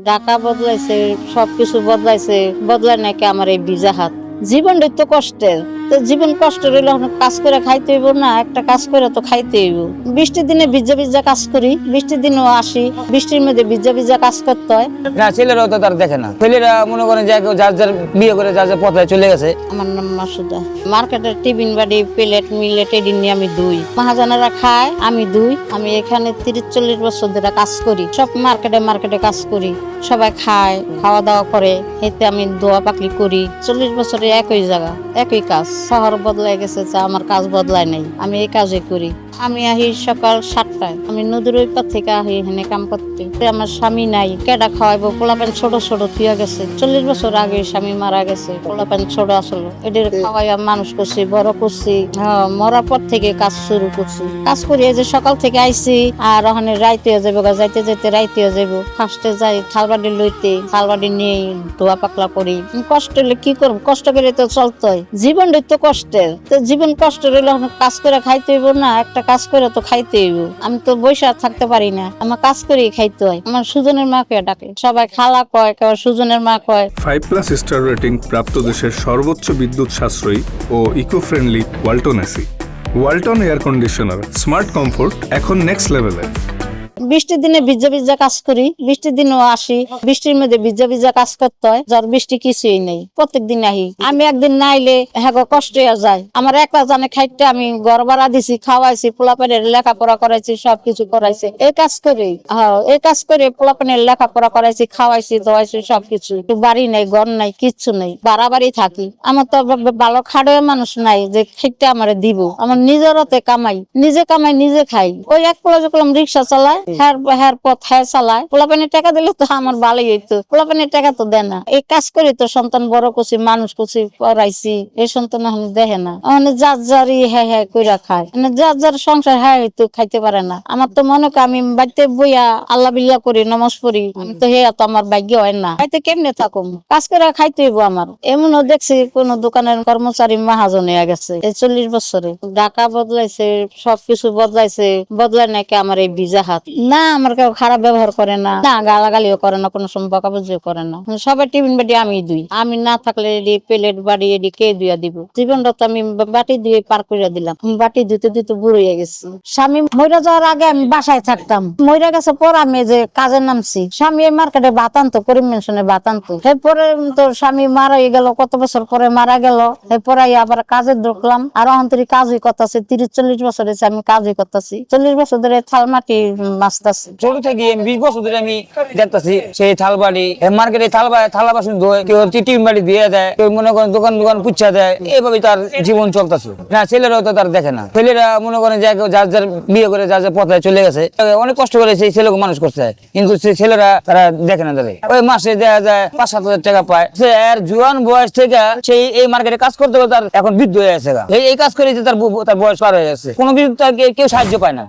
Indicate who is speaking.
Speaker 1: ঢাকা বদলাইছে, সবকিছু বদলাইছে, বদলায় নাকি আমার এই ভিজা হাত। জীবনটাই তো কষ্টের, তো জীবন কষ্ট রইলে কাজ করে খাইতে হইব না, একটা কাজ করে তো খাইতে হইব। বৃষ্টির দিনে ভিজা ভিজা কাজ করি, বৃষ্টির দিনেও আসি, বৃষ্টির মধ্যে ভিজা ভিজা কাজ করতে হয়।
Speaker 2: না, ছেলেরাও তো তার দেখে না, ছেলেরা মনে করেন যে যার যার বিয়ে করে যার যার পথে চলে গেছে।
Speaker 1: আমার নাম মাসুদা। মার্কেটের টিফিন বাড়ি, প্লেট মিলেট এদিন নিয়ে আমি ধুই, মহাজনেরা খায় আমি ধুই। আমি এখানে 30-40 বছর ধরে কাজ করি, সব মার্কেটে কাজ করি, সবাই খায়, খাওয়া দাওয়া করে, এতে আমি দোয়া পাকলি করি। 40 বছরে একই জায়গা, একই কাজ। শহর বদলাই গেছে, আমার কাজ বদলায় নাই, আমি এই কাজই করি। আমি আহি সকাল 7টায়, আমি নদীর ওই পার থেকে আহি এখানে কাম করতে। আমার স্বামী নাই, কেডা খাওয়াইবো? পোলাপান ছোট ছোট থিয়া গেছে, 40 বছর আগে স্বামী মারা গেছে, পোলাপান ছোট আসলো, এদের খাওয়াইয়া মানুষ করছি, বড় করছি। হ্যাঁ, মরার পর থেকে কাজ শুরু করছি, কাজ করি। এই যে সকাল থেকে আইছি, আর ওখানে রাইতে যাবো, যাইতে যাইতে রাইতে যাবো। ফার্স্টে যাই থালবাড়ি লইতে, থালবাড়ি নিয়ে ধোয়া পাকলা করি। কষ্ট হলে কি করবো? কষ্ট করে তো চলতে হয়, জীবনটাই তো কষ্টের। তো জীবন কষ্ট রইলে কাজ করে খাইতে হইব না, একটা কাজ করে তো খাইতে হইব। আমি তো বসে থাকতে পারি না, আমার কাজ করে খাইতে হয়। আমার সুজনের মাকে ডাকে, সবাই খালা কয়, কেউ সুজনের মা কয়।
Speaker 3: 5+ স্টার রেটিং প্রাপ্ত দেশের সর্বোচ্চ বিদ্যুৎ সাশ্রয়ী ও eco friendly Walton AC. Walton air conditioner, smart comfort এখন নেক্সট লেভেলে।
Speaker 1: বৃষ্টির দিনে ভিজা ভিজা কাজ করি, বৃষ্টির দিনেও আসি, বৃষ্টির মধ্যে ভিজা ভিজা কাজ করতে হয়। জ্বর বৃষ্টি কিছুই নেই, প্রত্যেক দিন আহি। আমি একদিন না আইলে হ্যাঁ কষ্ট হয়ে যায় আমার। একলা জানে খাইতে আমি ঘর ভাড়া দিছি, খাওয়াইছি, পোলাপানের লেখাপড়া করাইছি, সবকিছু করাইছি। এই কাজ করে, হ্যাঁ এই কাজ করে পোলাপানের লেখাপড়া করাইছি, খাওয়াইছি, দোয়াইছি, সবকিছু। বাড়ি নাই, ঘর নাই, কিচ্ছু নেই, বাড়ি থাকি। আমার তো ভালো খাড়ে মানুষ নাই যে খাইতে আমারে দিব। আমার নিজের হাতে কামাই, নিজে কামাই নিজে খাই। ওই এক পোলা যখন রিক্সা চালায়, হ্যার পথ হ্যাঁ চালায়। পোলাপানের টাকা দিলে তো আমার ভালোই হইতো, পোলাপানের টাকা তো দেয় না। এই কাজ করি তো সন্তান বড় করছি, মানুষ করছি, পড়াইছি। এই সন্তান এখন দেখে না, যার যারই হ্যাঁ হ্যাঁ কইরা খায়, যার যার সংসার হ্যাঁ হইতো খাইতে পারে না। আমার তো মনে করি আমি বাড়িতে বইয়া আল্লাহ বিল্লাহ করি, নমাজ পড়ি, আমি তো হ্যাঁ তো আমার ভাগ্য হয় না। খাইতে কেমনে থাকুম? কাজ করে খাইতে হইব আমার। এমনও দেখছি কোন দোকানের কর্মচারী মহাজন হয়ে গেছে এই 40 বছরে। ঢাকা বদলাইছে, সবকিছু বদলাইছে, বদলায় নাকি আমার এই ভিজা হাত। না, আমার কেউ খারাপ ব্যবহার করে না, না গালাগালিও করে না, কোনো সময় বকাবজিও করে না। সবাই টিফিন বাড়ি আমি দুই, আমি না থাকলে এডি প্লেট বাড়ি এডি কে দুইয়া দিব। জীবনটা তো আমি বাটি দিয়ে পার করে দিলাম, বাটি দিতে দিতে বুড়ো হয়ে গেছি। স্বামী মইরা যাওয়ার আগে আমি বাসায় থাকতাম, মইরা গেছে পর আমি যে কাজে নামছি। স্বামী এই মার্কেটে ভাত আনতো, করিম মেনশনে ভাত আনতো। এরপরে তো স্বামী মারা গেল, কত বছর পরে মারা গেল। এরপরে আবার কাজে ঢুকলাম, আর অন্তরি কাজই করতেছি। 30-40 বছর হয়েছে আমি কাজই করতেছি, 40 বছর ধরে থাল মাটি মাছতাছি।
Speaker 2: ছোট থেকে 20 বছর ধরে আমি দেখতেছি সেই থালবাড়ি মার্কেটে থালা বাসন ধোয়, কেউ টিফিন বাড়ি দিয়ে দেয়, কেউ মনে করেন দোকান পুচ্ছা দেয়। এইভাবে তার জীবন চলতেছে। না, ছেলেরাও তো তার দেখে না, ছেলেরা মনে করেন যে যার যার বিয়ে করে যার যার পথে চলে গেছে। অনেক কষ্ট করে সেই ছেলেকে মানুষ করছে, কিন্তু সেই ছেলেরা তারা দেখে না। তাদের ওই মাসে দেখা যায় 5-7 হাজার টাকা পায়। সে এর জুয়ান বয়স থেকে সেই এই মার্কেটে কাজ করতে তার এখন বৃদ্ধ হয়ে গেছে। এই কাজ করে তার বয়স পার হয়ে গেছে, কোনো কিছু তাকে কেউ সাহায্য পায় না।